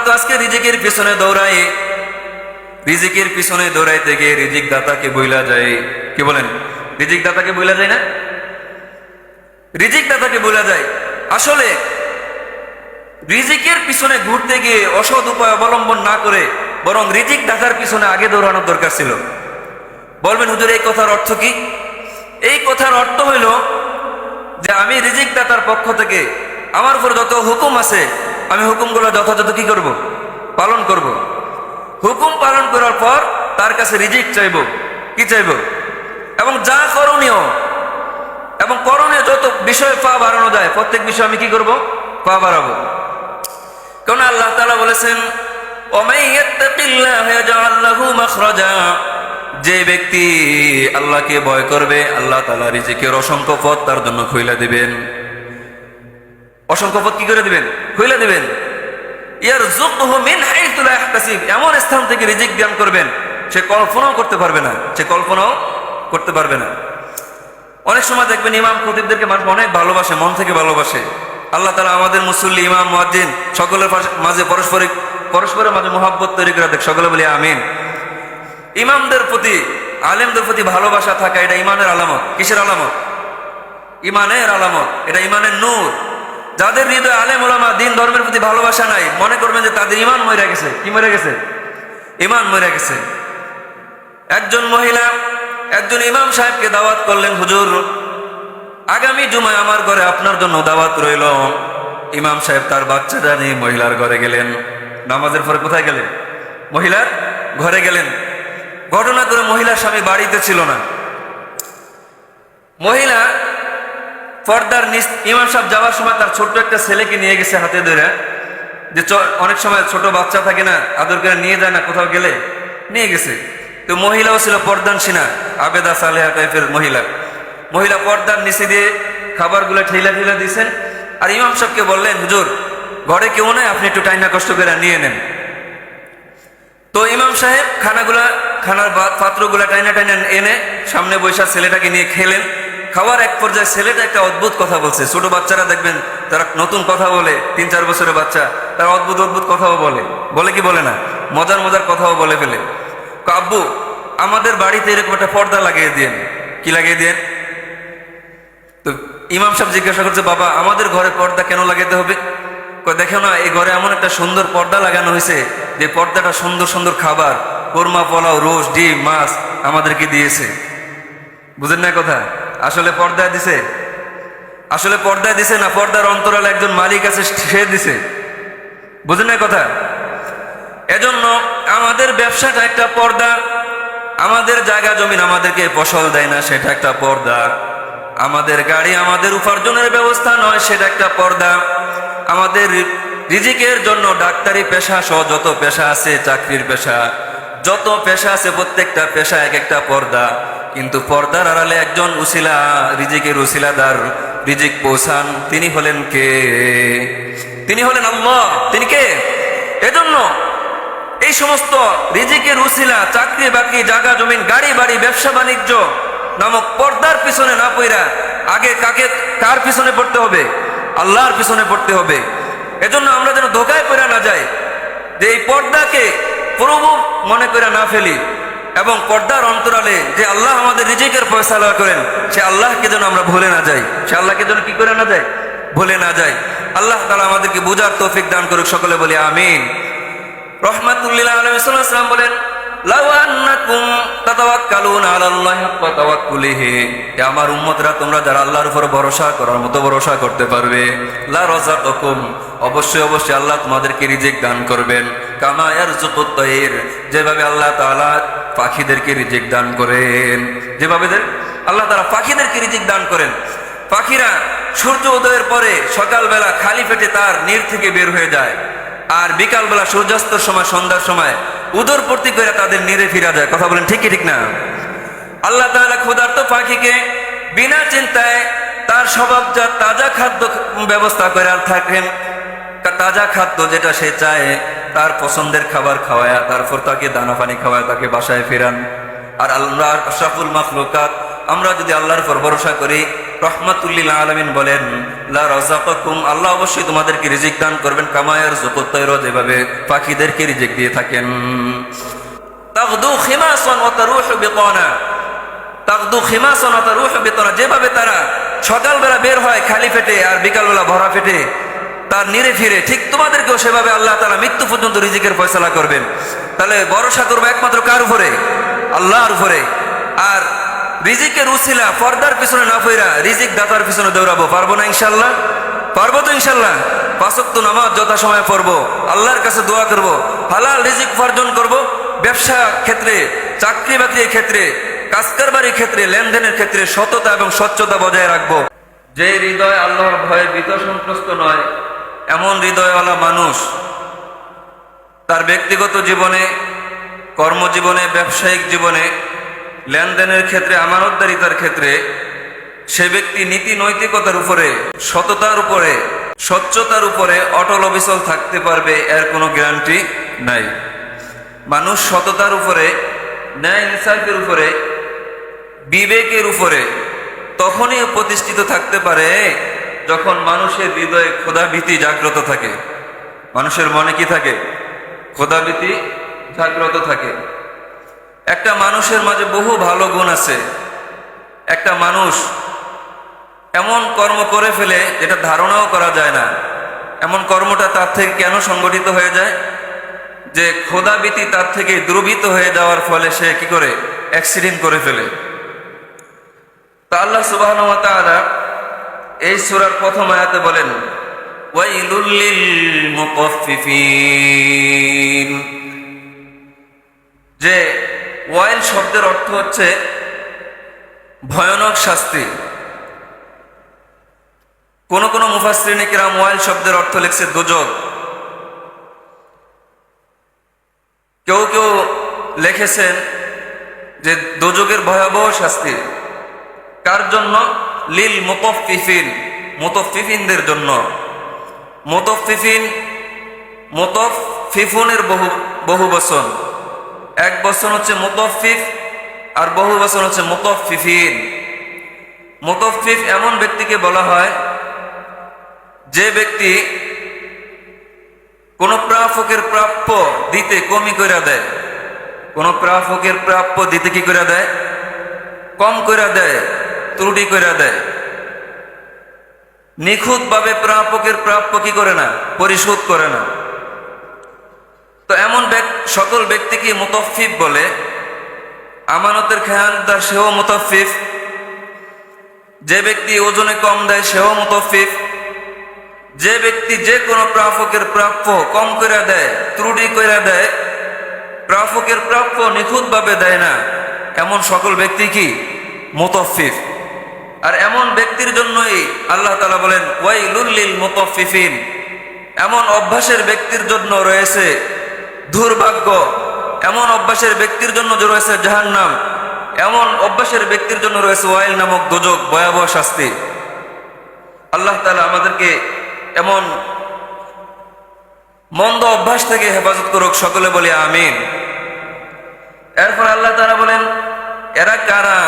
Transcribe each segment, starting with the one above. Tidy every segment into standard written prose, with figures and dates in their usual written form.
তো আজকে রিজিকের পিছনে দৌড়াই, রিজিকের পিছনে দৌড়াইতে গিয়ে রিজিক দাতাকে বইলা যায়। কি বলেন? রিজিক দাতাকে বইলা যায় না? রিজিক দাতাকে বইলা যায়। আসলে রিজিকের পিছনে ঘুরতে গিয়ে অসৎ উপায় অবলম্বন না করে বরং রিজিক দাতার পিছনে আগে দৌড়ানোর দরকার ছিল। বলবেন হুজুর এই কথার অর্থ কি? এই কথার অর্থ হইল যে আমি রিজিক দাতার পক্ষ থেকে আমার উপর যত হুকুম আছে আমি হুকুমগুলো যথাযথ কি করব? পালন করব। হুকুম পালন করার পর তার কাছে রিজিক চাইব। কি চাইব? এবং যা করণীয় এবং করণীয় যত বিষয়ে পা বাড়ানো যায় প্রত্যেক বিষয়ে আমি কি করব? পা বাড়াবো। কারণ আল্লাহ তাআলা বলেছেন ওয়ামান ইয়াত্তাকিল্লাহা ইয়াজআল লাহু মাখরাজা, যে ব্যক্তি আল্লাহকে ভয় করবে আল্লাহ তাআলা রিজিকের অসংখ্য পথ তার জন্য খুলে দিবেন। অসংখ্য পথ কি করে দিবেন? খুলে দিবেন। ইয়ারযুকহু মিন হাইতু লা ইয়াহতাসিব, এমন স্থান থেকে রিজিক দান করবেন সে কল্পনাও করতে পারবে না, সে কল্পনাও করতে পারবে না। অনেক সময় দেখবেন ইমাম খতিবদেরকে মানুষ অনেক ভালোবাসে, মন থেকে ভালোবাসে। আল্লাহ তাআলা আমাদের মুসল্লি ইমাম মুয়াজ্জিন সকলের মাঝে পরস্পরের মাঝে মুহাব্বত তৈরি করে দেখ। সকলে বলি আমিন। ইমামদের প্রতি, আলেমদের প্রতি ভালোবাসা থাকা এটা ইমানের আলামত। কিসের আলামত? ইমানের আলামত। এটা ইমানের নূর। যাদের হৃদয়ে আলেম ওলামা দিন ধর্মের প্রতি ভালোবাসা নাই, মনে করবেন যে তাদের ইমান মরে গেছে। কি মরে গেছে? ইমান মরে গেছে। একজন মহিলা একজন ইমাম সাহেবকে দাওয়াত করলেন, হুজুর আগামী জুমায় আমার ঘরে আপনার জন্য দাওয়াত রইল। ইমাম সাহেব তার বাচ্চাটা নিয়ে মহিলার ঘরে গেলেন। নামাজের পরে কোথায় গেলেন? মহিলার ঘরে গেলেন। ঘটনা করে মহিলার স্বামী বাড়িতে ছিল না। মহিলা পর্দার নিচ, ইমাম সাহেব যাওয়ার সময় তার ছোট্ট একটা ছেলেকে নিয়ে গেছে হাতে ধরে, যে অনেক সময় ছোট বাচ্চা থাকে না, আদর করে নিয়ে যায় না কোথাও গেলে, নিয়ে গেছে। তো মহিলাও ছিল পর্দানসীনা, আবেদা সালেহা টাইপের মহিলা। মহিলা পর্দার নিচে দিয়ে খাবারগুলো ঠেলা ঠেলা দিয়েছেন। আর ইমাম সাহেবকে বললেন, হুজুর ঘরে কেউ নাই, আপনি একটু টাইনা কষ্ট করে নিয়ে নেন। তো ইমাম সাহেব খানার পাত্রগুলা টাইনা টাইনা এনে সামনে বৈশা ছেলেটাকে নিয়ে খেলেন। খাওয়ার এক পর্যায়ে ছেলেটা একটা অদ্ভুত কথা বলছে। ছোট বাচ্চারা দেখবেন তারা নতুন কথা বলে, 3-4 বছরের বাচ্চা, তারা অদ্ভুত অদ্ভুত কথাও বলে। বলে কি বলে না? মজার মজার কথাও বলে ফেলে। আব্বু আমাদের বাড়িতে এরকম একটা পর্দা লাগিয়ে দিয়েন। কি লাগিয়ে দিয়েন? তো ইমাম সাহেব জিজ্ঞাসা করছে, বাবা আমাদের ঘরে পর্দা কেন লাগাতে হবে? দেখো না, এই ঘরে এমন একটা সুন্দর পর্দা লাগানো হয়েছে যে পর্দাটা সুন্দর সুন্দর খাবার, কোরমা, পোলাও, রোস্ট, ডিম, মাছ আমাদেরকে দিয়েছে। বুঝেন না কথা? আসলে পর্দায় দিছে, আসলে পর্দায় দিছে না, পর্দার অন্তরালে একজন মালিক আছে, সে দিছে। বুঝেন না কথা? এজন্য আমাদের ব্যবসাটা একটা পর্দা, আমাদের জায়গা জমিন আমাদেরকে ফসল দেয় না, সেটা একটা পর্দা। আমাদের গাড়ি আমাদের উপার্জনের ব্যবস্থা নয়, সেটা একটা পর্দা। আমাদের রিজিকের জন্য ডাক্তারি পেশা সহ যত পেশা আছে, চাকরির পেশা যত পেশা আছে, প্রত্যেকটা পেশা এক একটা পর্দা। কিন্তু পর্দার আড়ালে একজন উসিলা, রিজিকের উসিলাদার, রিজিক পৌঁছান, তিনি হলেন কে? তিনি হলেন আল্লাহ। তিনি কে? এজন্য এই সমস্ত রিজিকের উসিলা, চাকরি বাকরি, জায়গা জমিন, গাড়ি বাড়ি, ব্যবসা বাণিজ্য নামক পর্দার পিছনে না পড়া আগে কার পিছনে পড়তে হবে? আল্লাহর পিছনে পড়তে হবে। এজন্য আমরা যেন ধোকায় পড়ে না যাই, যে এই পর্দাকে প্রভু মনে করে না ফেলি, এবং পর্দার অন্তরালে যে আল্লাহ আমাদের রিজিকের ফয়সালা করেন, সে আল্লাহকে যেন আমরা ভুলে না যাই। সে আল্লাহকে যেন কি করে না যাই? ভুলে না যাই। আল্লাহ তাআলা আমাদেরকে বুঝার তৌফিক দান করুক। সকলে বলি আমিন। রহমাতুল্লিল আলামিন সাল্লাল্লাহু আলাইহি ওয়াসাল্লাম বলেন, লাউ আন্নাকুম তাতাওয়াক্কালুনা আলাল্লাহি হাক্কা তাওয়াক্কুলিহি, হে আমার উম্মতরা, তোমরা যারা আল্লাহর উপর ভরসা করার মতো ভরসা করতে পারবে, লা রাযাকাকুম, অবশ্যই অবশ্যই আল্লাহ তোমাদেরকে রিজিক দান করবেন। কামা ইয়ারযুকুত তাইর, যেভাবে আল্লাহ তাআলা পাখিদেরকে রিজিক দান করেন, যেভাবে আল্লাহ তাআলা পাখিদেরকে রিজিক দান করেন। পাখিরা সূর্য উদয়ের পরে সকালবেলা খালি পেটে তার নীড় থেকে বের হয়ে যায়, আর বিকালবেলা সূর্যাস্তের সময়, সন্ধ্যার সময় উদর পূর্তি করে তাদের নীড়ে ফিরা যায়। কথা বলেন ঠিক কি ঠিক না? আল্লাহ তাআলা ক্ষুধার্ত পাখিকে বিনা চিন্তায় তার স্বভাবজাত তাজা খাদ্য ব্যবস্থা করে থাকেন। তাজা খাদ্য যেটা সে চায়, তার পছন্দের খাবার খাওয়ায়, তারপর তাকে দানা পানি খাওয়ায়, তাকে বাসায় ফেরান। আর আল্লাহ আশরাফুল মাখলুকাত আমরা যদি আল্লাহর উপর ভরসা করি, রহমাতুল্লিল আলামিন বলেন লা রাযাকাকুম, আল্লাহ অবশ্যই তোমাদেরকে রিজিক দান করবেন, কামা ইয়ারযুকুত তায়রা, যেভাবে পাখিদেরকে রিজিক দিয়ে থাকেন। তাগদু খিমাসান ওয়া তারুহু বিতানা, তাগদু খিমাসান ওয়া তারুহু বিতানা, যেভাবে তারা সকালবেলা বের হয় খালি পেটে আর বিকালবেলা ভরা পেটে তার নিরে ফিরে, ঠিক তোমাদেরকেও সেভাবে আল্লাহ তাআলা মৃত্যু পর্যন্ত রিজিকের ফয়সালা করবেন। তাহলে ভরসা করবো একমাত্র কার উপরে? আল্লাহর উপরে। আর রিজিকের উসিলা পর্দার পিছনে না পইরা রিজিক দাতার পিছনে দৌড়াবো, পারবো না ইনশাল্লাহ? পারবো তো ইনশাল্লাহ? পাঁচ ওয়াক্ত নামাজ যথা সময় পড়বো, আল্লাহর কাছে দোয়া করব, হালাল রিজিক উপার্জন করব, ব্যবসা ক্ষেত্রে, চাকরি বাকরির ক্ষেত্রে, কাজকারবারির ক্ষেত্রে, লেনদেনের ক্ষেত্রে সততা এবং স্বচ্ছতা বজায় রাখবো। যে হৃদয় আল্লাহর ভয়ে ভীত সন্ত্রস্ত নয়, এমন হৃদয়ওয়ালা মানুষ তার ব্যক্তিগত জীবনে, কর্মজীবনে, ব্যবসায়িক জীবনে, লেনদেনের ক্ষেত্রে, আমানতদারিতার ক্ষেত্রে সে ব্যক্তি নীতি নৈতিকতার উপরে, সততার উপরে, স্বচ্ছতার উপরে অটল অবিচল থাকতে পারবে, এর কোনো গ্যারান্টি নাই। মানুষ সততার উপরে, ন্যায় ইনসাফের উপরে, বিবেকের উপরে তখনই প্রতিষ্ঠিত থাকতে পারে যখন মানুষের হৃদয়ে খোদাভীতি জাগ্রত থাকে। মানুষের মনে কি থাকে? খোদাভীতি জাগ্রত থাকে। একটা মানুষের মাঝে বহু ভালো গুণ আছে। একটা মানুষ এমন কর্ম করে ফেলে যেটা ধারণাও করা যায় না, এমন কর্মটা তার থেকে কেন সংগঠিত হয়ে যায়? যে খোদাভীতি তার থেকে দ্রবীত হয়ে যাওয়ার ফলে সে কি করে? অ্যাক্সিডেন্ট করে ফেলে। তা আল্লাহ সুবহানাহু ওয়া তাআলা এই সূরার প্রথম আয়াতে বলেন ওয়াইলুল লিল মুতাফফিফিন, যে ওয়াইল শব্দের অর্থ হচ্ছে ভয়ানক শাস্তি। কোন কোন মুফাসসিরিন কিরাম ওয়াইল শব্দের অর্থ লিখছে দোজখ। কেউ কেউ লিখেছেন যে দোজখের ভয়াবহ শাস্তি কার জন্য? লিল মুতাফফিফিন, মুতাফফিফিনদের জন্য। মুতাফফিফিন, মুতাফফিফুনের বহু বচন। এক বচন হচ্ছে মুতাফফিফ আর বহু বচন হচ্ছে মুতাফফিফিন। মুতাফফিফ এমন ব্যক্তিকে বলা হয় যে ব্যক্তি কোন প্রাপকের প্রাপ্য দিতে কমই করে দেয়। কোন প্রাপকের প্রাপ্য দিতে কি করে দেয়? কম করে দেয়, ত্রুটি করে দেয়। নিখুঁতভাবে প্রাপকের প্রাপ্য কি করে না? পরিশোধ করে না। তো এমন সকল ব্যক্তিকে মুতাফফিফ বলে। আমানতের খেয়ানদার সেও মুতাফফিফ। যে ব্যক্তি ওজনে কম দেয় সেও মুতাফফিফ। যে ব্যক্তি যে কোনো প্রাপকের প্রাপ্য কম করে দেয়, ত্রুটি করে দেয়, প্রাপকের প্রাপ্য নিখুঁতভাবে দেয় না, এমন সকল ব্যক্তি কি? মুতাফফিফ। আর এমন ব্যক্তির জন্যই আল্লাহ তাআলা বলেন ওয়াইলুল লিল মুতাফফিফিন, এমন অভ্যাসের ব্যক্তির জন্য রয়েছে দুর্ভাগ্য, এমন অভ্যাসের ব্যক্তির জন্য রয়েছে জাহান্নাম, এমন অভ্যাসের ব্যক্তির জন্য রয়েছে ওয়াইল নামক দোজখ, ভয়াবহ শাস্তি। আল্লাহ তাআলা আমাদেরকে এমন মন্দ অভ্যাস থেকে হেফাজত করুক, সকলে বলি আমিন। এরপর আল্লাহ তাআলা বলেন এরা কারা?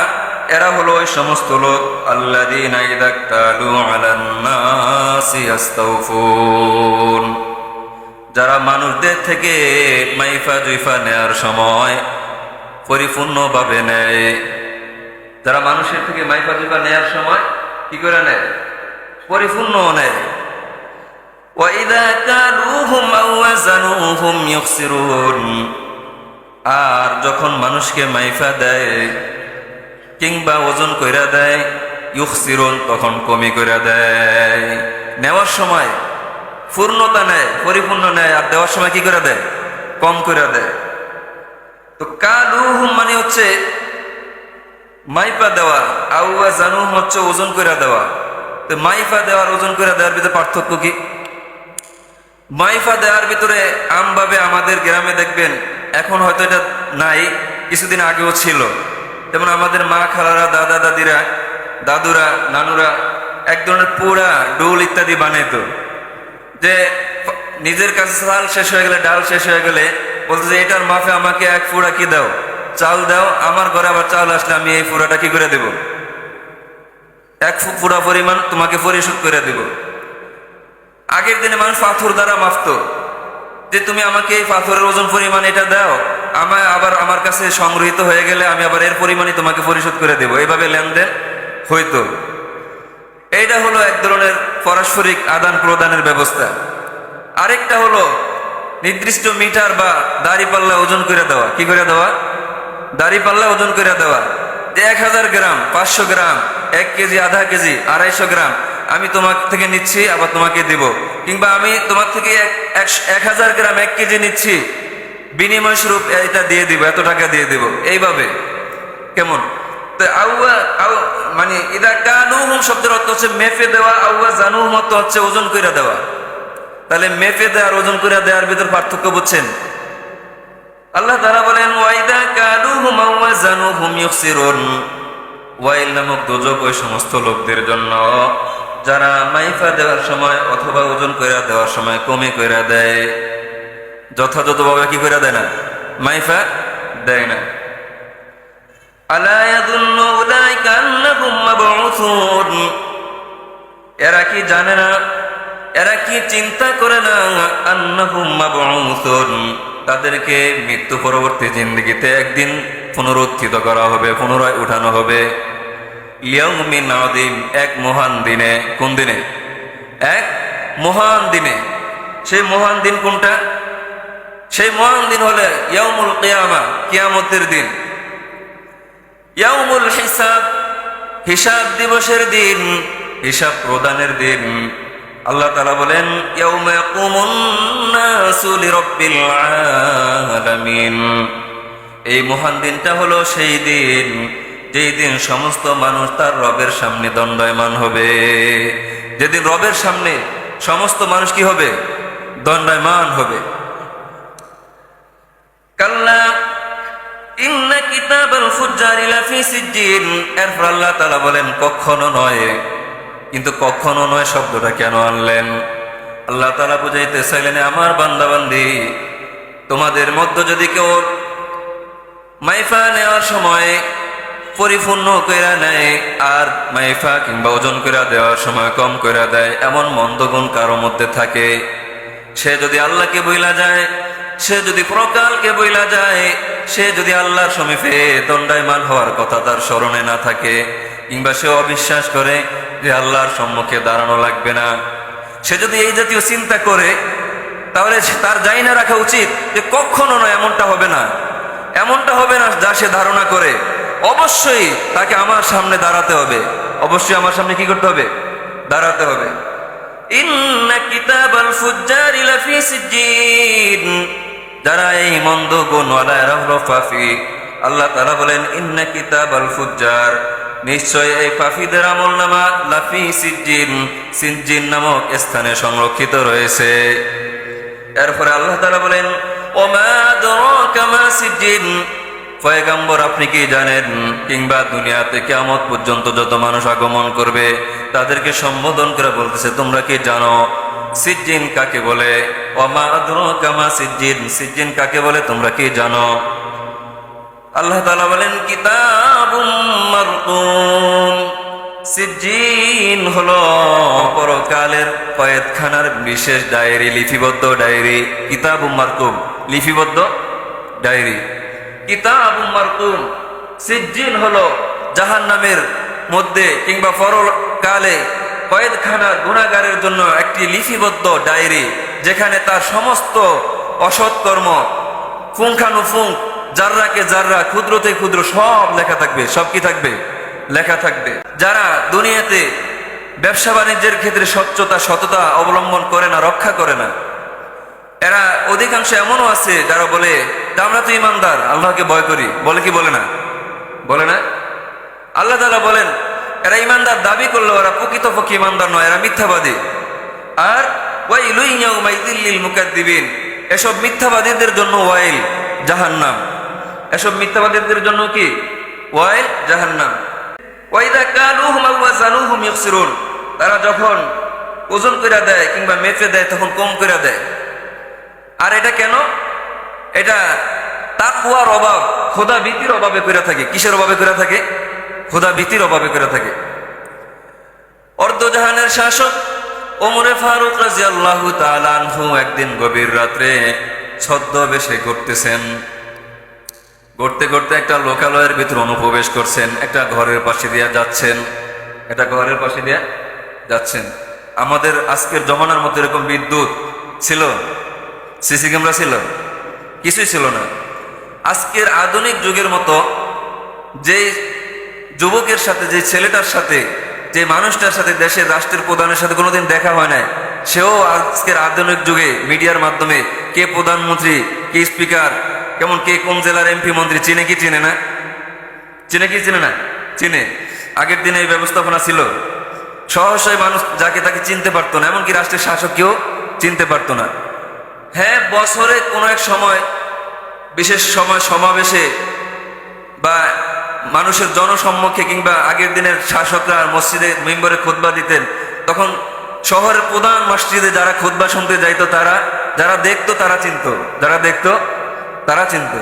এরা হলো ওই সমস্ত লোক আল্লাযীনা ইযা ক্তালু আলান নাসি ইস্তাওফুন, যারা মানুষদের থেকে মাইফা জুইফা নেয়ার সময় পরিপূর্ণভাবে নেয়। যারা মানুষের থেকে মাইফা জুইফা নেয়ার সময় কি করে নেয়? পরিপূর্ণ নেয়। ওয়া ইযা কালুহুম আও ওয়াজানুহুম ইউখসিরুন, আর যখন মানুষকে মাইফা দেয় কিংবা ওজন কইরা দেয়, ইউখসিরুন, তখন কমি কইরা দেয়। নেওয়ার সময় পূর্ণতা নেয়, পরিপূর্ণ নেয়, আর দেওয়ার সময় কি করে দেয়? কম করে দেয়। তো কালুহুম মানে হচ্ছে মাইফা দেওয়া, আও ওয়াজানুহুম হচ্ছে ওজন কইরা দেওয়া। তো মাইফা দেওয়ার ওজন কইরা দেওয়ার ভিতরে পার্থক্য কি? মাইফা দেওয়ার ভিতরে আমভাবে আমাদের গ্রামে দেখবেন, এখন হয়তো এটা নাই, কিছুদিন আগেও ছিল। যেমন আমাদের মা খালারা, দাদা দাদিরা, দাদুরা, নানুরা এক ধরনের পোড়া ডোল ইত্যাদি বানাইতো। যে নিজের কাছে চাল শেষ হয়ে গেলে, ডাল শেষ হয়ে গেলে বলতো যে এটার মাফে আমাকে এক পোড়া কি দাও, চাল দাও, আমার ঘরে আবার চাল আসলে আমি এই পোড়াটা কি করে দেবো? এক পুরা পরিমাণ তোমাকে পরিশোধ করে দেব। আগের দিনে মানুষ পাথর দ্বারা মাপতো, যে তুমি আমাকে এই পাথরের ওজন পরিমাণ এটা দাও, আবার আমার কাছে সংগৃহীত হয়ে গেলে আমি আবার এর পরিমাণই তোমাকে পরিশোধ করে দেব। এইভাবে লেনদেন হইতো। এইটা হলো এক ধরনের পারস্পরিক আদান প্রদানের ব্যবস্থা। আরেকটা হলো নির্দিষ্ট মিটার বা দাড়িপাল্লা ওজন করে দেওয়া। কি করে দেওয়া? দাড়িপাল্লা ওজন করে দেওয়া, যে 1000 গ্রাম, 500 গ্রাম, 1 কেজি, আধা কেজি, 250 গ্রাম আমি তোমার থেকে নিচ্ছি, আবার তোমাকে দিব। কিংবা আমি তোমার থেকে 1000 গ্রাম 1 কেজি নিচ্ছি, বিনিময় স্বরূপ এটা দিয়ে দিব, এত টাকা দিয়ে দিব। এইভাবে কেমন? তো মানে ইদা কানুহুম শব্দের অর্থ হচ্ছে মেপে দেওয়া, আউয়া জানুহুম অর্থ হচ্ছে ওজন করে দেওয়া। তাহলে মেপে দেওয়ার ওজন করে দেওয়ার ভিতর পার্থক্য বুঝছেন? আল্লাহ তাআলা বলেন ওয়াইদা কালুহুম ওয়া জানুহুম ইউখসিরুন। ওয়াইল নামক দোজখ ওই সমস্ত লোকদের জন্য যারা মাইফা দেওয়ার সময় অথবা ওজন কইরা দেওয়ার সময় কমে কইরা দেয়, যথাযথভাবে কি কইরা দেয় না, মাইফা দেয় না। আলা ইয়াযুন্নু উলাইকা আন্নাহুম মাবউসুন। এরা কি জানে না, এরা কি চিন্তা করে না, আন্নাহুম মাবউসুন, তাদেরকে মৃত্যু পরবর্তী জিন্দেগিতে একদিন পুনরুত্থিত করা হবে, পুনরায় উঠানো হবে। লিয়াউমিন আযীম, এক মহান দিনে। কোন দিনে? এক মহান দিনে। সেই মহান দিন কোনটা? সেই মহান দিন হলে ইয়াউমুল কিয়ামা, কিয়ামতের দিন। ইয়াউমুল হিসাব, হিসাব দিবসের দিন, হিসাব প্রদানের দিন। আল্লাহ তাআলা বলেন ইয়াউমা ইয়াকুমুন নাসু লিরাব্বিল আলামিন। এই মহান দিনটা হলো সেই দিন যেই দিন সমস্ত মানুষ তার রবের সামনে দণ্ডায়মান হবে। যেদিন রবের সামনে সমস্ত মানুষ কি হবে? দণ্ডায়মান হবে। কাল্লা ইন্না কিতাবাল ফুজ্জারি লাফি সিজ্জিন। এরপর আল্লাহ তাআলা বলেন কখনো নয়। কিন্তু কখনো নয় শব্দটা কেন আনলেন? আল্লাহ তাআলা বুঝাইতে চাইলেন আমার বান্দাবান্দি, তোমাদের মধ্যে যদি কেউ মাইফা নেওয়ার সময় পরিপূর্ণ কইরা নেয় আর মাইফা কিংবা ওজন কইরা দেওয়ার সময় কম কইরা দেয়, এমন মন্দ গুণ কারো মধ্যে থাকে, সে যদি আল্লাহকে বইলা যায়, সে যদি পরকালকে বইলা যায়, সে যদি আল্লাহর সমীপে দণ্ডায়মান হওয়ার কথা তার স্মরণে না থাকে, কিংবা সে অবিশ্বাস করে যে আল্লাহর সম্মুখে দাঁড়ানো লাগবে না, সে যদি এই জাতীয় চিন্তা করে, তাহলে তার জানি না রাখা উচিত যে কখনো নয়, এমনটা হবে না, এমনটা হবে না যা সে ধারণা করে। অবশ্যই তাকে আমার সামনে দাঁড়াতে হবে, অবশ্যই আমার সামনে কি করতে হবে? দাঁড়াতে হবে। ইন্না কিতাবাল ফুজ্জারি লাফি সিজ্জিন। যারা এই মন্দ গুণওয়ালা এরা হলো পাপী। আল্লাহ তাআলা বলেন ইন্না কিতাবাল ফুজ্জার, নিশ্চয় এই পাপীদের আমলনামা লাফি সিজ্জিন, সিজ্জিন নামক স্থানে সংরক্ষিত রয়েছে। এরপরে আল্লাহ তাআলা বলেন ওমা আদরাকা মা সিজ্জিন। পয়গম্বর আপনি কি জানেন, কিংবা দুনিয়াতে কিয়ামত পর্যন্ত যত মানুষ আগমন করবে তাদেরকে সম্বোধন করে বলতেছে তোমরা কি জানো সিজ্জিন কাকে বলে? ওমা আদরাকা মা সিজ্জিন, সিজ্জিন কাকে বলে তোমরা কি জানো? আল্লাহ তাআলা বলেন কিতাবুম মারকুম। সিজ্জিন হলো পরকালের কয়েদখানার বিশেষ ডায়েরি, লিপিবদ্ধ ডায়েরি। কিতাবুম মারকুম, লিপিবদ্ধ ডায়েরি। কিতাবুম মারকুম। সিজ্জিন হলো জাহান্নামের মধ্যে কিংবা পরকালে কয়েদখানার গুনাহগারের জন্য একটি লিপিবদ্ধ ডায়েরি, যেখানে তার সমস্ত অসৎকর্ম পুঙ্খানুপুঙ্খ, জাররাকে জাররা, ক্ষুদ্রতে ক্ষুদ্র সব লেখা থাকবে। সব কি থাকবে? লেখা থাকবে। যারা দুনিয়াতে ব্যবসা বাণিজ্যের ক্ষেত্রে স্বচ্ছতা, সততা অবলম্বন করে না, রক্ষা করে না, এরা অধিকাংশ এমনও আছে যারা বলে আমরা তো ইমানদার, আল্লাহকে ভয় করি, বলে কি বলে না? বলে না। আল্লাহ তাআলা বলেন এরা ইমানদার দাবি করলো এরা প্রকৃতপক্ষে ইমানদার নয়, এরা মিথ্যাবাদী। আর ওয়াইলুন ইয়াউমাইযিল লিল মুকাদ্দিবিন, এসব মিথ্যাবাদীদের জন্য ওয়াইল, জাহান্নাম। এসব মিথ্যাবাদীদের জন্য কি? ওয়াইল, জাহান্নাম। ওয়াইদা কালুহুম ওয়া জানুহুম ইউখসিরুন। তারা যখন ওজন করে দেয় কিংবা মেপে দেয় তখন কম করে দেয়। আর এটা কেন? এটা তাকওয়ার অভাব, খোদা ভীতির অভাবে করে থাকে। কিসের অভাবে করে থাকে? খোদা ভীতির অভাবে করে থাকে। অর্ধজাহানের শাসক ওমরে ফারুক রাদিয়াল্লাহু তাআলা আনহু একদিন গভীর রাত্রে ছদ্মবেশে ঘুরতেছেন। ঘুরতে ঘুরতে একটা লোকালয়ের ভিতর অনুপ্রবেশ করছেন, একটা ঘরের পাশে দিয়ে যাচ্ছেন, একটা ঘরের পাশে দিয়ে যাচ্ছেন। আমাদের আজকের জমানার মতো এরকম বিদ্যুৎ ছিল, সিসি ক্যামেরা ছিল, কিছুই ছিল না। আজকের আধুনিক যুগের মতো যে যুবকের সাথে, যে ছেলেটার সাথে, যে মানুষটার সাথে দেশের রাষ্ট্রের প্রধানের সাথে কোনোদিন দেখা হয় না, সেও আজকের আধুনিক যুগে মিডিয়ার মাধ্যমে কে প্রধানমন্ত্রী, কে স্পিকার, কেমন কে কোন জেলার এমপি মন্ত্রী চিনে কি চিনে না, চিনে কি চিনে না, চিনে। আগের দিনে এই ব্যবস্থাপনা ছিল, সহসাই মানুষ যাকে তাকে চিনতে পারতো না, এমনকি রাষ্ট্রের শাসককেও চিনতে পারতো না। হ্যাঁ, বছরে কোনো এক সময়, বিশেষ সময় সমাবেশে বা মানুষের জনসম্মুখে, কিংবা আগের দিনের শাসকরা মসজিদে মেম্বরে খুতবা দিতেন, তখন শহরের প্রধান মসজিদে যারা খুতবা শুনতে যাইতো, তারা যারা দেখতো তারা চিনতো, যারা দেখতো তারা চিনতো।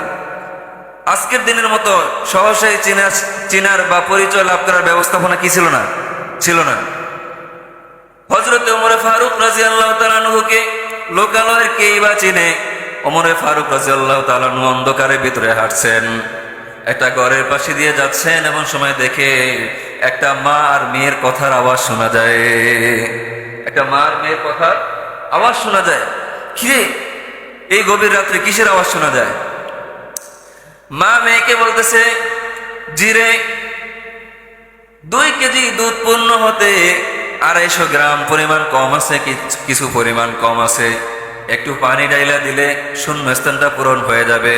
আজকের দিনের মতো সহসাই চিনার বা পরিচয় লাভ করার ব্যবস্থাপনা কি ছিল না, ছিল না। হযরত ওমরে ফারুক রাদিয়াল্লাহু তাআলা আনহুকে লোকালয়ের কেই বা চিনে। ওমরে ফারুক রাদিয়াল্লাহু তাআলা আনহু অন্ধকারের ভিতরে হাঁটছেন, একটা ঘরের পাশে দিয়ে যাচ্ছেন, এমন সময় দেখে একটা মা আর মেয়ের কথার আওয়াজ শোনা যায়। একটা মা আর মেয়ের কথার আওয়াজ শোনা যায়। কিরে, এই গভীর রাত্রে কিসের আওয়াজ শোনা যায়? মা মেয়েকে বলতেছে, জিরে 2 কেজি দুধ পূর্ণ হতে 250 গ্রাম পরিমাণ কম আছে, কিছু পরিমাণ কম আছে, একটু পানি ডাইলা দিলে শূন্য স্থানটা পূরণ হয়ে যাবে,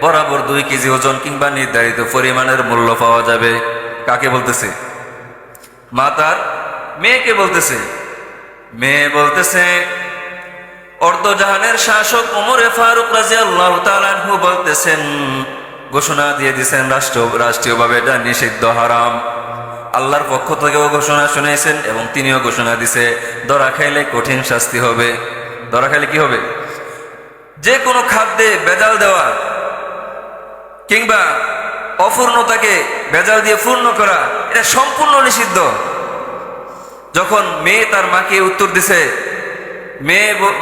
বরাবর 2 কেজি ওজন কিংবা নির্ধারিত পরিমাণের মূল্য পাওয়া যাবে। কাকে বলতেছে? মা তার মেয়েকে বলতেছে। মেয়ে বলতেছে, অর্ধজাহানের শাসক ওমরে ফারুক রাদিয়াল্লাহু তাআলা আনহু বলতেছেন, ঘোষণা দিয়ে দিয়েছেন রাষ্ট্রীয়ভাবে এটা নিষিদ্ধ, হারাম। আল্লাহর পক্ষ থেকেও ঘোষণা শুনেছেন এবং তিনিও ঘোষণা দিছে, ধরা খাইলে কঠিন শাস্তি হবে। ধরা খাইলে কি হবে? যে কোনো খাদ্যে ভেজাল দেওয়া কিংবা অপূর্ণতাকে ভেজাল দিয়ে পূর্ণ করা, এটা সম্পূর্ণ নিষিদ্ধ। যখন মেয়ে তার মাকে উত্তর দিছে,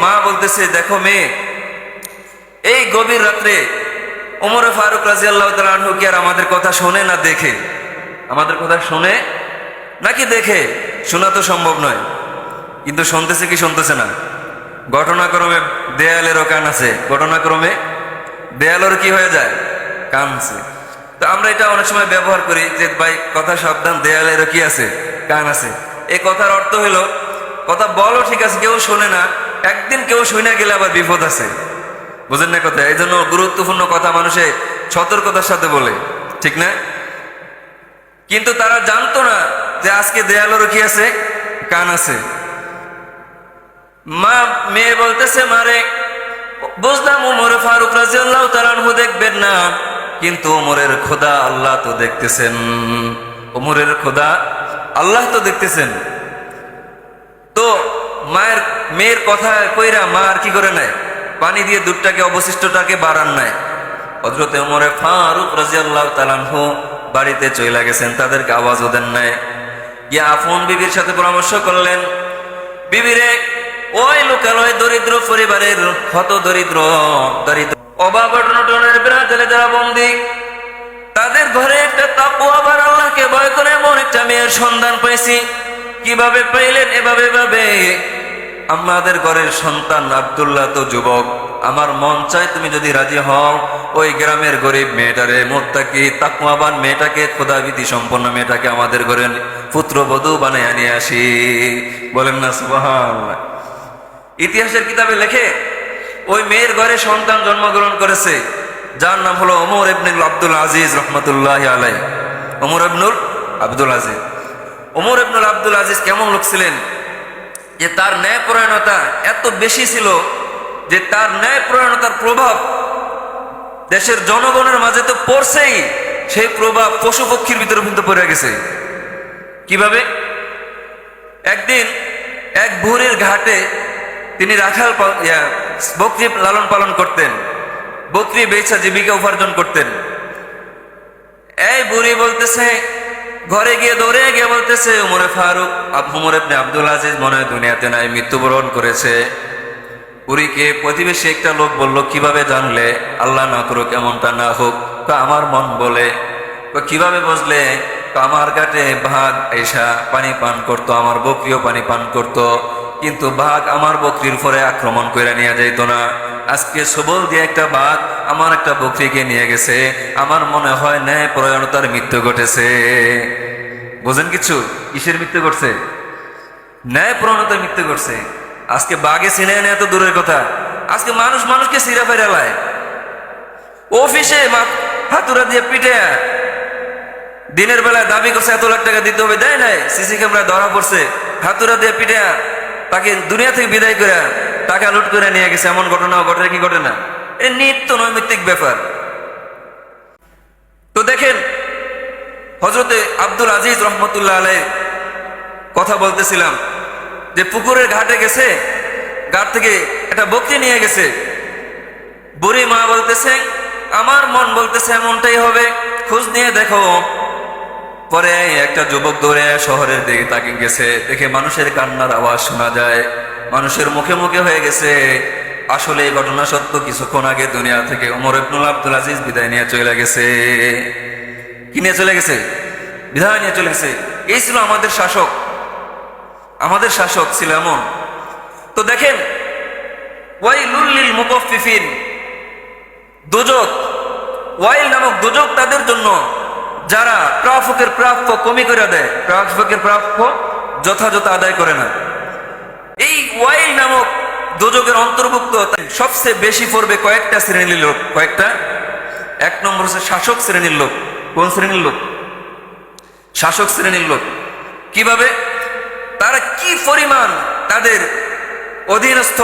মা বলতেছে, দেখো মেয়ে, এই গভীর রাত্রে ওমরে ফারুক রাদিয়াল্লাহু তাআলা আনহু কি আর আমাদের কথা শোনে না দেখে? আমাদের কথা শোনে নাকি দেখে? শোনা তো সম্ভব নয়, কিন্তু শুনতেছে কি শুনতেছে না? ঘটনাক্রমে দেয়ালেরও কান আছে, ঘটনাক্রমে দেয়ালের কি হয়ে যায়? কান আছে। তো আমরা এটা অনেক সময় ব্যবহার করি যে ভাই কথা সাবধান, দেয়ালেরও কি আছে? কান আছে। এই কথার অর্থ হলো, কথা বলো ঠিক আছে, কেউ শোনে না, একদিন কেউ শুনে গেলে আবার বিপদ আছে। বুঝেন না কথা? এই জন্য গুরুত্বপূর্ণ কথা মানুষে সতর্কতার সাথে বলে, ঠিক না? কিন্তু তারা জানতো না যে আজকে দেয়ালেরও কি আছে? কান আছে। মা মেয়ে বলতেছে, মারে বুঝলাম ওমরে ফারুক রাদিয়াল্লাহু তাআলা আনহু দেখবেন না, কিন্তু ওমরের খোদা আল্লাহ তো দেখতেছেন। ওমরের খোদা আল্লাহ তো দেখতেছেন। তো মেয়ের কথা কইরা মা আর কি করে নেয়? পানি দিয়ে দুধটাকে, অবশিষ্টটাকে বাড়ান নেয়। হযরত ওমরে ফারুক রাদিয়াল্লাহু তাআলা আনহু বাড়িতে চলে গেছেন, তাদেরকে আওয়াজও দেন নাই। গিয়ে আপন বিবির সাথে পরামর্শ করলেন, বিবিরে, ওই লোকালয় দরিদ্র পরিবারের হত দরিদ্র অভাব অনটনের বিরাজলে যারা বন্দী, তাদের ঘরে একটা তাকওয়াবান আল্লাহকে ভয় করে এমন একটা মেয়ের সন্ধান পাইছি। কিভাবে পাইলেন? এভাবে, আমাদের ঘরের সন্তান আব্দুল্লাহ তো যুবক, আমার মন চায় তুমি যদি রাজি হও, ওই গ্রামের গরিব মেয়েটারে, মুত্তাকি তাকওয়াবান মেয়েটাকে, খোদাভীতি সম্পন্ন মেয়েটাকে আমাদের ঘরে পুত্রবধূ বানায় নিয়ে আসি। বলেন না সুবহানাল্লাহ। ইতিহাসের কিতাবে লেখে, ওই মেয়ের ঘরে সন্তান জন্মগ্রহণ করেছে, যার নাম হলো ওমর ইবনে আব্দুল আজিজ রহমতুল্লাহি আলাইহি। ওমর ইবনে আব্দুল আজিজ। ওমর ইবনে আব্দুল আজিজ কেমন লোক ছিলেন যে তার ন্যায়পরায়ণতা এত বেশি ছিল যে তার ন্যায়পরায়ণতার প্রভাব দেশের জনগণের মাঝে তো পড়ছেই, সেই প্রভাব পশু পক্ষীর ভিতরে কিন্তু পড়ে গেছে। কিভাবে? একদিন এক ভোরের ঘাটে তিনি রাখাল বকরি লালন পালন করতেন, বকরি বেচা জীবিকা উপার্জন করতেন। এই বুড়ি বলতেছে ঘরে গিয়ে দৌড়ে গিয়ে বলতেছে উমরে ফারুক উমর ইবনে আব্দুল আজিজ মনে হয় দুনিয়াতে নাই, মৃত্যুবরণ করেছে। বুড়িকে প্রতিবেশী একটা লোক বলল, কিভাবে জানলে? আল্লাহ না করুক এমনটা না হোক। তো আমার মন বলে। তো কিভাবে বুঝলে? তো আমার ঘাটে বাঘ এসা পানি পান করতো, আমার বকরিও পানি পান করতো, কিন্তু বাঘ আমার বকরির উপরে আক্রমণ করে নিয়ে যাইতো না। আজকে সবল দিয়ে একটা বাঘ আমার একটা বকরিকে নিয়ে গেছে, আমার মনে হয় ন্যায় পরায়ণতার মৃত্যু ঘটেছে। বোঝেন কিছু? কিসের মৃত্যু ঘটছে? ন্যায় পরায়ণতার মৃত্যু ঘটছে। আজকে বাঘে চিনে নেয় তো দূরের কথা, আজকে মানুষ মানুষকে সিরা ফেরালায়। অফিসে হাতুড়া দিয়ে পিটে দিনের বেলায় দাবি করছে এত লাখ টাকা দিতে হবে, দেয় নাই, সিসি ক্যামেরা ধরা পড়ছে। হাতুড়া দিয়ে পিটে তাকে দুনিয়া থেকে বিদায় করে টাকা লুট করে নিয়ে গেছে, এমন ঘটনাও ঘটে কি ঘটে না? এ নিত্য নৈমিত্তিক ব্যাপার। তো দেখেন, হযরতে আব্দুল আজিজ রহমতুল্লাহ আলাইহ কথা বলতেছিলাম যে পুকুরের ঘাটে গেছে, ঘাট থেকে একটা বকরি নিয়ে গেছে। বুড়ি মা বলতেছে আমার মন বলতেছে এমনটাই হবে, খোঁজ নিয়ে দেখো। পরে একটা যুবক দৌড়ে শহরের দিকে তাকে গেছে, দেখে মানুষের কান্নার আওয়াজ শোনা যায়, মানুষের মুখে মুখে হয়ে গেছে আসলে এই ঘটনা সত্য। কিছুক্ষণ আগে দুনিয়া থেকে ওমর ইবনে আব্দুল আজিজ বিদায় নিয়ে চলে গেছে। কি নিয়ে চলে গেছে? বিদায় নিয়ে চলে গেছে। এই ছিল আমাদের শাসক, আমাদের শাসক ছিল এমন। তো দেখেন, ওয়াইলুল লিল মুতাফফিফিন, দোজক, ওয়াইল নামক দোজক তাদের জন্য যারা প্রাপকের প্রাপ্য কমি করে দেয়, প্রাপকের প্রাপ্য যথাযথ আদায় করে না। এই ওয়াইল নামক দোজকের অন্তর্ভুক্ত সবচেয়ে বেশি পড়বে কয়েকটা শ্রেণীর লোক। কয়েকটা? এক নম্বর হচ্ছে শাসক শ্রেণীর লোক। কোন শ্রেণীর লোক? শাসক শ্রেণীর লোক। কিভাবে? তারা কি পরিমাণ তাদের অধীনস্থ,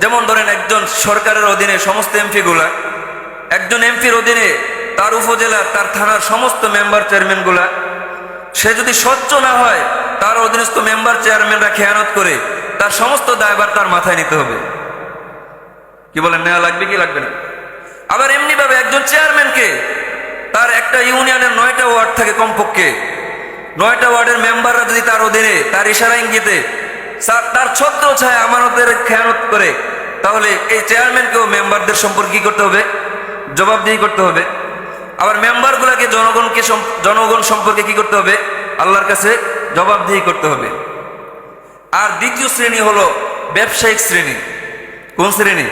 যেমন ধরেন একজন সরকারের অধীনে সমস্ত এমপি গুলা, একজন এমপির অধীনে তার উপজেলার তার থানার সমস্ত মেম্বার চেয়ারম্যান গুলা, সে যদি স্বচ্ছ না হয়, তার অধীনস্থ মেম্বার চেয়ারম্যানরা খেয়ানত করে, তার সমস্ত দায়ভার তার মাথায় নিতে হবে। কি বলেন, নেওয়া লাগবে কি লাগবে না? আবার এমনি ভাবে একজন চেয়ারম্যানকে, তার একটা ইউনিয়নের 9টা ওয়ার্ড থাকে কমপক্ষে, 9টা ওয়ার্ডের মেম্বাররা যদি তার অধীনে তার ইশারা ইঙ্গিতে তার ছত্র ছায় আমানতের খেয়ানত করে, তাহলে এই চেয়ারম্যানকেও মেম্বারদের সম্পর্কে কি করতে হবে? জবাবদিহি করতে হবে। আবার মেম্বার গুলাকে জনগণ সম্পর্কে কি করতে হবে? আল্লাহর কাছে জবাবদিহি করতে হবে। আর দ্বিতীয় শ্রেণী হলো ব্যবসায়িক শ্রেণী। কোন শ্রেণী?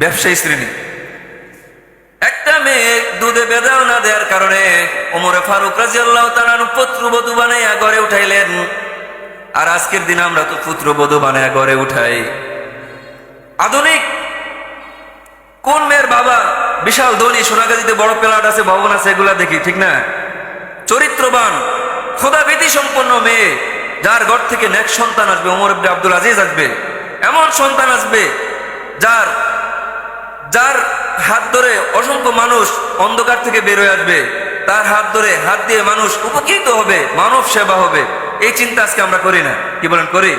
ব্যবসায়ী শ্রেণী। একটা মেয়ে দুধে বেদাও না দেওয়ার কারণে ওমরে ফারুক রাদিয়াল্লাহু তাআলা পুত্রবধূ বানাইয়া ঘরে উঠাইলেন। আর আজকের দিনে আমরা তো পুত্রবধূ বানাইয়া ঘরে উঠাই। আধুনিক কোন মেয়ের বাবা বিশাল ধনী, সোনাগাজীতে বড় প্লাট আছে, ভবন আছে, এগুলা দেখি, ঠিক না? চরিত্রবান, খোদাভীতি সম্পন্ন মেয়ে, যার ঘর থেকে নেক সন্তান আসবে, ওমর ইবনে আব্দুল আজিজ আসবে, এমন সন্তান আসবে যার যার হাত ধরে অসংখ্য মানুষ অন্ধকার থেকে বের হয়ে আসবে, তার হাত ধরে হাত দিয়ে মানুষ উপকৃত হবে, মানব সেবা হবে। এই চিন্তা আজকে আমরা করি না। কি বলেন, করি?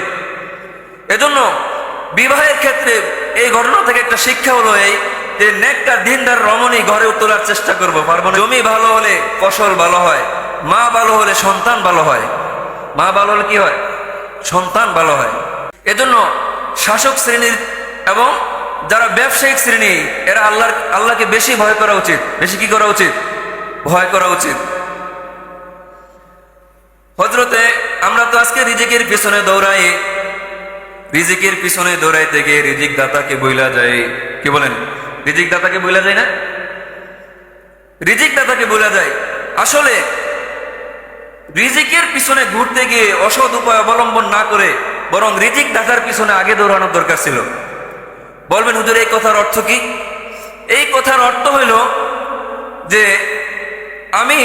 এজন্য বিবাহের ক্ষেত্রে এই ঘটনা থেকে একটা শিক্ষা হলো এই যে নেককার দিনদার রমণী ঘরে তোলার চেষ্টা করবো, পারবো না। জমি ভালো হলে ফসল ভালো হয়, মা ভালো হলে সন্তান ভালো হয়, মা ভালো হলে কি হয়? সন্তান ভালো হয়। এজন্য শাসক শ্রেণীর এবং যারা ব্যবসায়িক শ্রেণী, এরা আল্লাহকে বেশি ভয় করা উচিত। বেশি কি করা উচিত? ভয় করা উচিত। হযরতে আমরা তো আজকে রিজিকের পিছনে দৌড়াই, রিজিকের পিছনে দৌড়াইতে গিয়ে রিজিক দাতাকে বইলা যায়। কি বলেন? রিজিক দাতাকে বইলা যায় না? রিজিক দাতাকে বইলা যায়। আসলে রিজিকের পিছনে ঘুরতে গিয়ে অসৎ উপায় অবলম্বন না করে বরং রিজিক দাতার পিছনে আগে দৌড়ানোর দরকার ছিল। বলবেন হুজুর এই কথার অর্থ কি? এই কথার অর্থ হইল যে আমি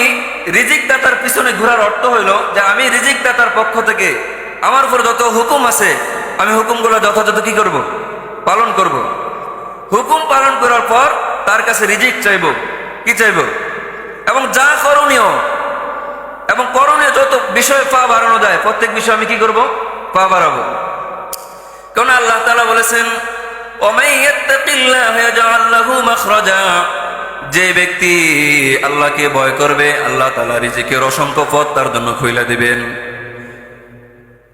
রিজিক দাতার পিছনে ঘোরার অর্থ হইল যে আমি রিজিক দাতার পক্ষ থেকে আমার উপর যত হুকুম আছে, আমি হুকুমগুলো যথাযথ কি করব? পালন করব। হুকুম পালন করার পর তার কাছে রিজিক চাইব। কি চাইব? এবং যা করণীয় এবং করণীয় যত বিষয়ে পা বাড়ানো যায়, প্রত্যেক বিষয়ে আমি কি করব? পা বাড়াবো। কারণ আল্লাহ তাআলা বলেছেন, যে ব্যক্তি আল্লাহকে ভয় করবে, আল্লাহ তাআলা রিজিকের অসংখ্য পথ তার জন্য খুলে দিবেন।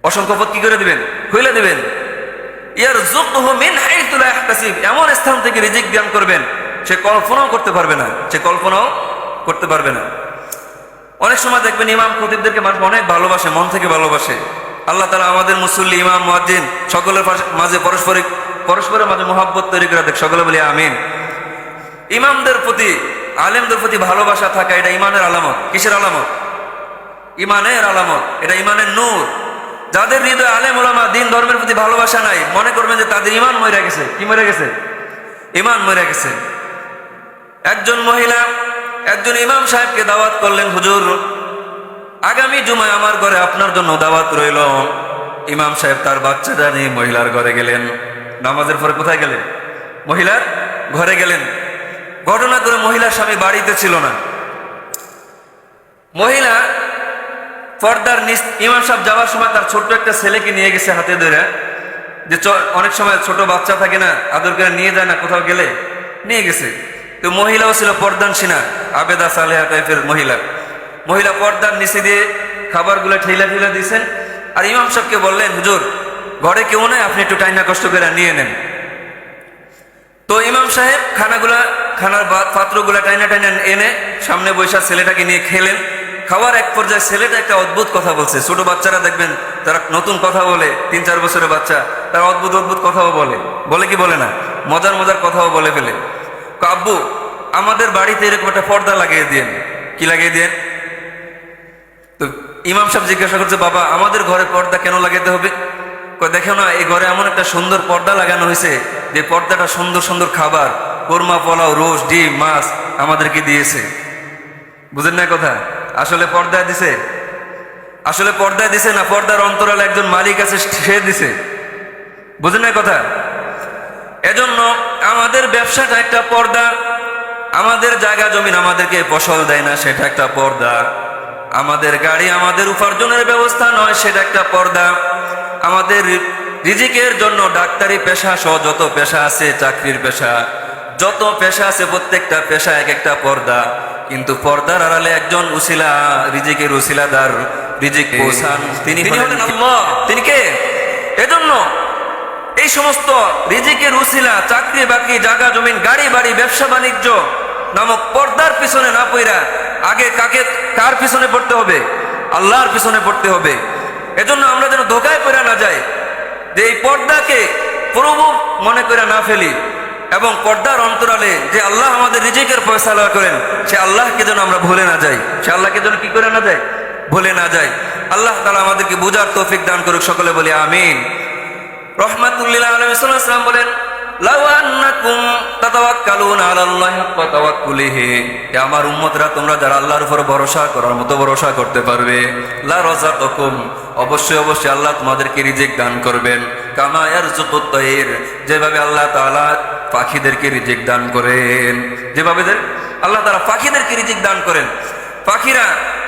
অসংখ্য পথ কি করে দিবেন? খুলে দিবেন। ইয়ারযুকহু মিন হাইথু লা ইয়াহতাসিব, এমন স্থান থেকে রিজিক দান করবেন সে কল্পনাও করতে পারবে না, সে কল্পনাও করতে পারবে না। অনেক সময় দেখবেন ইমাম খতিবদেরকে মানুষ অনেক ভালোবাসে, মন থেকে ভালোবাসে। আল্লাহ তাআলা আমাদের মুসল্লি, ইমাম, মুয়াজ্জিন সকলের মাঝে পরস্পরের মাঝে মহব্বত তৈরি করে দেখ, সকলে বলি আমিন। ইমামদের প্রতি, আলেমদের প্রতি ভালোবাসা থাকা এটা ইমানের আলামত। কিসের আলামত? ইমানের আলামত, এটা ইমানের নূর। যাদের হৃদয়ে আলেম ওলামা দিন ধর্মের প্রতি ভালোবাসা নাই, মনে করবেন যে তাদের ইমান মরে গেছে। কি মরে গেছে? ইমান মরে গেছে। একজন মহিলা একজন ইমাম সাহেবকে দাওয়াত করলেন, হুজুর আগামী জুমায় আমার ঘরে আপনার জন্য দাওয়াত রইল। ইমাম সাহেব তার বাচ্চাটা নিয়ে মহিলার ঘরে গেলেন। নামাজের পরে কোথায় গেলেন? মহিলার ঘরে গেলেন। ঘটনা করে মহিলার স্বামী বাড়িতে ছিল না। মহিলা পর্দার নিচ, ইমাম সাহেব যাওয়ার সময় তার ছোট্ট একটা ছেলেকে নিয়ে গেছে হাতে ধরে, যে অনেক সময় ছোট বাচ্চা থাকে না, আদর করে নিয়ে যায় না কোথাও গেলে, নিয়ে গেছে। তো মহিলাও ছিল পর্দানসীনা, আবেদা সালেহা টাইপের মহিলা। মহিলা পর্দার নিচে দিয়ে খাবারগুলো ঠেলা ঠেলা দিয়েছেন। আর ইমাম সাহেবকে বললেন, হুজুর ঘরে কেউ নাই, আপনি একটু টাইনা কষ্ট করে নিয়ে নেন। তো ইমাম সাহেব খানার পাত্রগুলা টাইনা টাইনা এনে সামনে বৈশা ছেলেটাকে নিয়ে খেলেন। খাওয়ার এক পর্যায়ে ছেলেটা একটা অদ্ভুত কথা বলছে। ছোট বাচ্চারা দেখবেন তারা নতুন কথা বলে, 3-4 বছরের বাচ্চা, তারা অদ্ভুত অদ্ভুত কথাও বলে কি বলে না, মজার মজার কথাও বলে ফেলে। আব্বু আমাদের বাড়িতে এরকম একটা পর্দা লাগিয়ে দিয়েন। কি লাগিয়ে দিয়েন? তো ইমাম সাহেব জিজ্ঞাসা করছে, বাবা আমাদের ঘরে পর্দা কেন লাগাতে হবে? দেখো না, এই ঘরে এমন একটা সুন্দর পর্দা লাগানো হয়েছে, যে পর্দাটা সুন্দর সুন্দর খাবার, কোরমা, পোলাও, রোস্ট, ডিম, মাছ আমাদেরকে দিয়েছে। বুঝেন না কথা? আসলে পর্দায় দিছে, আসলে পর্দায় দিছে না, পর্দার অন্তরালে একজন মালিক আছে, সে দিছে। বুঝেন না কথা? এজন্য আমাদের ব্যবসাটা একটা পর্দা, আমাদের জায়গা জমিন আমাদেরকে ফসল দেয় না, সেটা একটা পর্দা। আমাদের গাড়ি আমাদের উপার্জনের ব্যবস্থা নয়, সেটা একটা পর্দা। আমাদের রিজিকের জন্য ডাক্তারি পেশা সহ যত পেশা আছে, চাকরির পেশা যত পেশা আছে, প্রত্যেকটা পেশা এক একটা পর্দা। কিন্তু পর্দার আড়ালে একজন উসিলা, রিজিকের উসিলাদার, রিজিক পৌঁছান, তিনি হলেন আল্লাহ। তিনি কে? এজন্য এই সমস্ত রিজিকের উসিলা, চাকরি বাকরি, জায়গা জমিন, গাড়ি বাড়ি, ব্যবসা বাণিজ্য নামক পর্দার পিছনে না পড়া আগে কার পিছনে পড়তে হবে? আল্লাহর পিছনে পড়তে হবে। এজন্য আমরা যেন ধোকায় পড়ে না যাই, যে এই পর্দাকে প্রভু মনে করে না ফেলি, এবং পর্দার অন্তরালে যে আল্লাহ আমাদের রিজিকের ফয়সালা করেন, সে আল্লাহকে যেন আমরা ভুলে না যাই। সে আল্লাহকে যেন কি করে না যাই? ভুলে না যাই। আল্লাহ তাআলা আমাদেরকে বুঝার তৌফিক দান করুক, সকলে বলি আমিন। রহমাতুল্লিল আলামিন সাল্লাল্লাহু আলাইহি ওয়াসাল্লাম বলেন, লাউ আন্নাকুম তাতাওয়াক্কালুনা আলাল্লাহি হাক্কা তাওয়াক্কুলিহি, হে আমার উম্মতরা, তোমরা যারা আল্লাহর উপর ভরসা করার মতো ভরসা করতে পারবে, লা রাযাকাকুম, অবশ্যই অবশ্যই আল্লাহ তোমাদেরকে রিজিক দান করবেন। কামা ইয়ারযুকুত তাইর, যেভাবে আল্লাহ তাআলা পাখিদেরকে রিজিক দান করেন, যেভাবে আল্লাহ তাআলা পাখিদেরকে রিজিক দান করেন। পাখিরা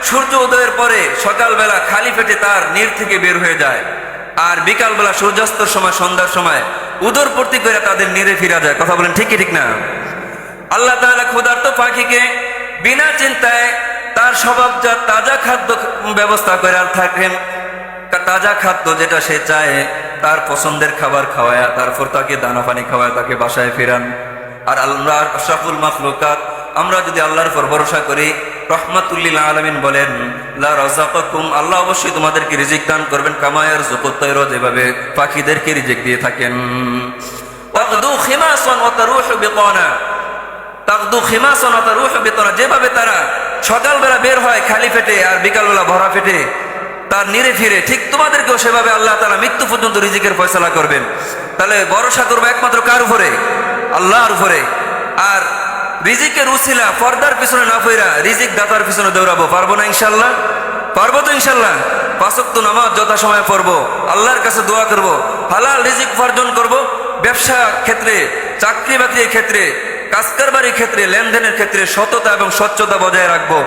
সূর্য উদয়ের পরে সকালবেলা খালি পেটে তার নীড় থেকে বের হয়ে যায়, আর বিকালবেলা সূর্যাস্তের সময়, সন্ধ্যার সময় উদর পূর্তি করে তাদের নীড়ে ফিরা যায়। কথা বলেন ঠিক কি ঠিক না? আল্লাহ তাআলা ক্ষুধার্ত পাখিকে বিনা চিন্তায় তার স্বভাবজাত তাজা খাদ্য ব্যবস্থা করে থাকেন। তাজা খাদ্য যেটা সে চায়, তার পছন্দের খাবার খাওয়ায়, তারপর তাকে দানা পানি খাওয়ায়, তাকে বাসায় ফেরান। আর আল্লাহ আশরাফুল মাখলুকাত, আমরা যদি আল্লাহর উপর ভরসা করি, রহমাতুল্লিল আলামিন বলেন, লা রাযাকাকুম, আল্লাহ অবশ্যই তোমাদেরকে রিজিক দান করবেন, কামা ইয়ারযুকুত তায়র, যেভাবে পাখিদেরকে রিজিক দিয়ে থাকেন। তাগদু খিমাসান ওয়া তারুহু বিতানা, তাগদু খিমাসান ওয়া তারুহু বিতানা, যেভাবে তারা সকালবেলা বের হয় খালি পেটে, আর বিকালবেলা ভরা পেটে তার নীড়ে ফিরে, ঠিক তোমাদেরকেও সেভাবে আল্লাহ তাআলা মৃত্যু পর্যন্ত রিজিকের ফয়সালা করবেন। তাহলে ভরসা করবো একমাত্র কার উপরে? আল্লাহর উপরে। আর রিজিকের উসিলা পর্দার পিছনে না পড়া রিজিক দাতার পিছনে দৌড়াবো, পারবো না ইনশাল্লাহ? পারবো তো ইনশাল্লাহ? 5 ওয়াক্ত নামাজ যথা সময় পড়বো, আল্লাহর কাছে দোয়া করব, হালাল রিজিক উপার্জন করব, ব্যবসা ক্ষেত্রে, চাকরি বাকরির ক্ষেত্রে, কাজ কারবারির ক্ষেত্রে, লেনদেনের ক্ষেত্রে সততা এবং স্বচ্ছতা বজায় রাখবো।